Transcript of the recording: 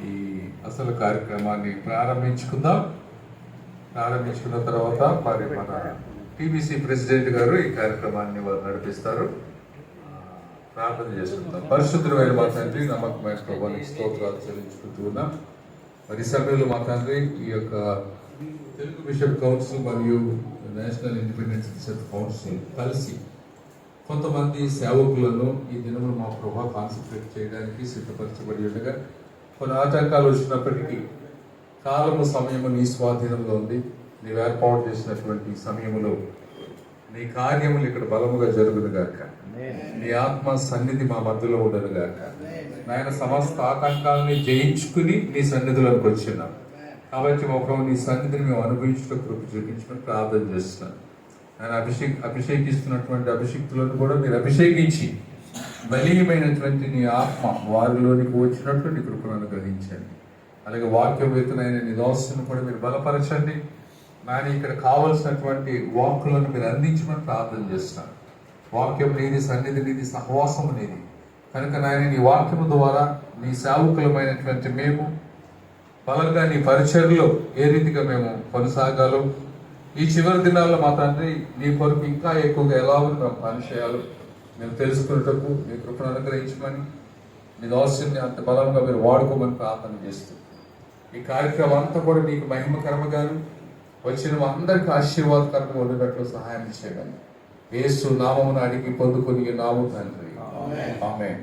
ఈ అసలు కార్యక్రమాన్ని ప్రారంభించుకుందాం. ప్రారంభించుకున్న తర్వాత మరి మన టీబీసీ ప్రెసిడెంట్ గారు ఈ కార్యక్రమాన్ని వారు నడిపిస్తారు. ప్రార్థన చేసుకుందాం. పరిశుద్ధమైన మా తండ్రి, నమ్మకమైన ప్రభువునికి స్తోత్రాలు చెల్లించుకుంటూ ఉన్నాం. మరి సమయంలో మా తండ్రి ఈ యొక్క తెలుగు బిషప్ కౌన్సిల్ మరియు నేషనల్ ఇండిపెండెన్స్ రీసెర్చ్ కౌన్సిల్ కలిసి కొంతమంది సేవకులను ఈ దినములు మా ప్రభా కాన్సన్ట్రేట్ చేయడానికి సిద్ధపరచబడి ఉండగా కొన్ని ఆటంకాలు వచ్చినప్పటికీ కాలము సమయము నీ స్వాధీనంలో ఉంది. నీవు ఏర్పాటు చేసినటువంటి సమయములో నీ కార్యములు ఇక్కడ బలముగా జరుగునుగాక. నీ ఆత్మ సన్నిధి మా మధ్యలో ఉండనుగాక. నాయన సమస్త ఆటంకాలని జయించుకుని నీ సన్నిధిలోకి వచ్చినాం కాబట్టి మా ప్రభు నీ సన్నిధిని మేము అనుభవించడం కృప చూపించడం ప్రార్థన చేస్తున్నాం. ఆయన అభిషేకిస్తున్నటువంటి అభిషిక్తులను కూడా మీరు అభిషేకించి బలీయమైనటువంటి నీ ఆత్మ వారిలోనికి వచ్చినట్లు నీ కృపను అనుగ్రహించండి. అలాగే వాక్యవేత్తనైన నీ దాసులను కూడా మీరు బలపరచండి. నాయన ఇక్కడ కావలసినటువంటి వాక్కులను మీరు అందించమని ప్రార్థన చేస్తున్నాను. వాక్యం నీది, సన్నిధి నీది, సహవాసము నీది కనుక నాయన నీ వాక్యము ద్వారా నీ సేవకులమైనటువంటి మేము బలంగా నీ పరిచర్లో ఏ రీతిగా మేము కొనసాగాలో ఈ చివరి దినాల్లో మా తండ్రి నీ కొరకు ఇంకా ఎక్కువగా ఎలా ఉంది మేము పని చేయాలో మేము తెలుసుకున్నటకు నీ కృపను అనుగ్రహించమని నీ దోషాన్ని అంత బలంగా మీరు వాడుకోమని ప్రార్థన చేస్తూ ఈ కార్యక్రమం అంతా కూడా నీకు మహిమకరముగాను వచ్చిన అందరికీ ఆశీర్వాదకరంగా ఉండేటట్లు సహాయం చేయమని యేసు నామమును అడిగి పొందుకొని నాము తండ్రి. ఆమేన్.